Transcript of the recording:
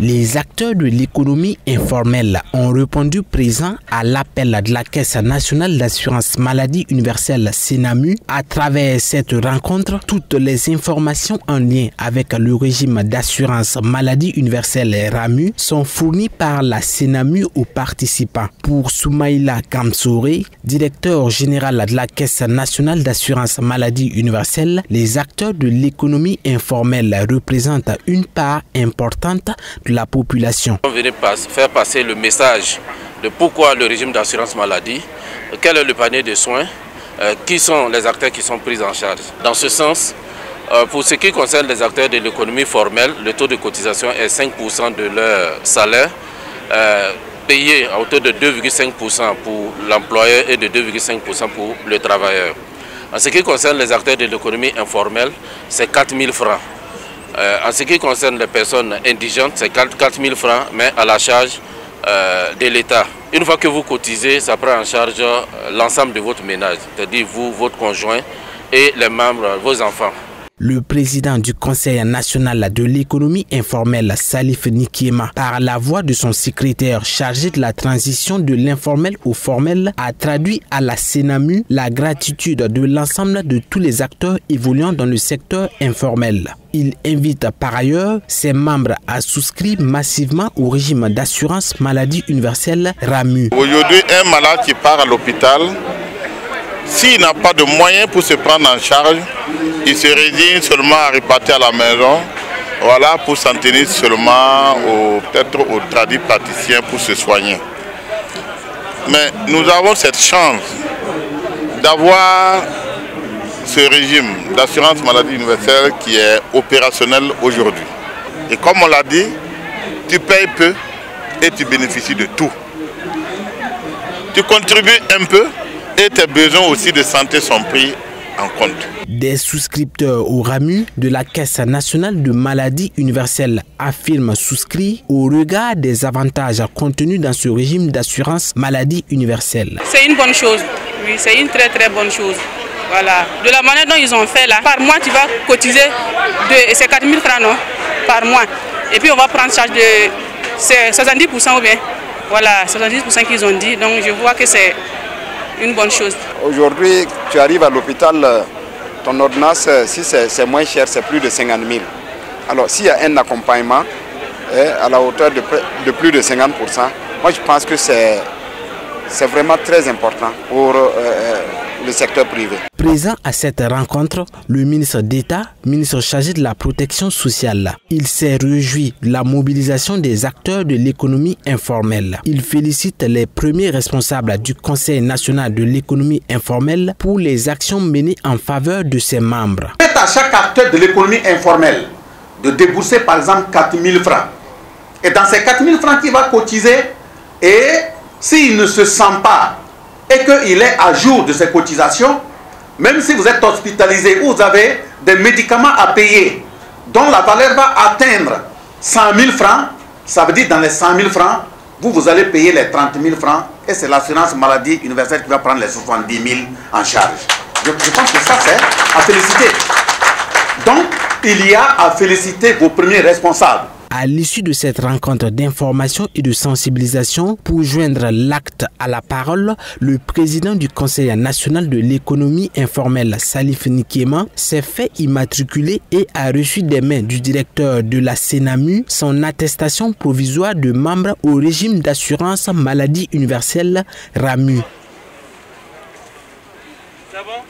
Les acteurs de l'économie informelle ont répondu présent à l'appel de la Caisse nationale d'assurance maladie universelle Senamu. À travers cette rencontre, toutes les informations en lien avec le régime d'assurance maladie universelle RAMU sont fournies par la Senamu aux participants. Pour Soumaïla Kamsouré, directeur général de la Caisse nationale d'assurance maladie universelle, les acteurs de l'économie informelle représentent une part importante de la population. On venait faire passer le message de pourquoi le régime d'assurance maladie, quel est le panier de soins, qui sont les acteurs qui sont pris en charge. Dans ce sens, pour ce qui concerne les acteurs de l'économie formelle, le taux de cotisation est 5% de leur salaire, payé à hauteur de 2,5% pour l'employeur et de 2,5% pour le travailleur. En ce qui concerne les acteurs de l'économie informelle, c'est 4 000 francs. En ce qui concerne les personnes indigentes, c'est 4 000 francs, mais à la charge de l'État. Une fois que vous cotisez, ça prend en charge l'ensemble de votre ménage, c'est-à-dire vous, votre conjoint et les membres, vos enfants. Le président du Conseil national de l'économie informelle, Salif Nikiema, par la voix de son secrétaire chargé de la transition de l'informel au formel, a traduit à la Senamu la gratitude de l'ensemble de tous les acteurs évoluant dans le secteur informel. Il invite par ailleurs ses membres à souscrire massivement au régime d'assurance maladie universelle RAMU. Aujourd'hui, un malade qui part à l'hôpital, s'il n'a pas de moyens pour se prendre en charge, il se résigne seulement à repartir à la maison, voilà, pour s'en tenir seulement peut-être aux tradipraticiens pour se soigner. Mais nous avons cette chance d'avoir ce régime d'assurance maladie universelle qui est opérationnel aujourd'hui. Et comme on l'a dit, tu payes peu et tu bénéficies de tout. Tu contribues un peu et tes besoins aussi de santé sont pris en compte. Des souscripteurs au RAMU de la Caisse nationale de maladie universelle affirment souscrire au regard des avantages contenus dans ce régime d'assurance maladie universelle. C'est une bonne chose, oui, c'est une très bonne chose. Voilà. De la manière dont ils ont fait là, par mois tu vas cotiser, c'est 4 000 francs non, par mois. Et puis on va prendre charge de 70% ou bien, voilà, 70% qu'ils ont dit, donc je vois que c'est une bonne chose. Aujourd'hui, tu arrives à l'hôpital, ton ordonnance, si c'est moins cher, c'est plus de 50 000. Alors s'il y a un accompagnement à la hauteur de plus de 50%, moi je pense que c'est vraiment très important pour le secteur privé. Présent à cette rencontre, le ministre d'État, ministre chargé de la protection sociale, il s'est réjoui de la mobilisation des acteurs de l'économie informelle. Il félicite les premiers responsables du Conseil national de l'économie informelle pour les actions menées en faveur de ses membres. C'est à chaque acteur de l'économie informelle de débourser par exemple 4 000 francs. Et dans ces 4 000 francs qu'il va cotiser, et s'il ne se sent pas et qu'il est à jour de ses cotisations, même si vous êtes hospitalisé ou vous avez des médicaments à payer dont la valeur va atteindre 100 000 francs, ça veut dire dans les 100 000 francs, vous allez payer les 30 000 francs et c'est l'assurance maladie universelle qui va prendre les 70 000 en charge. Je pense que ça c'est à féliciter. Donc il y a à féliciter vos premiers responsables. À l'issue de cette rencontre d'information et de sensibilisation, pour joindre l'acte à la parole, le président du Conseil national de l'économie informelle, Salif Nikiema, s'est fait immatriculer et a reçu des mains du directeur de la Senamu son attestation provisoire de membre au régime d'assurance maladie universelle RAMU. C'est bon ?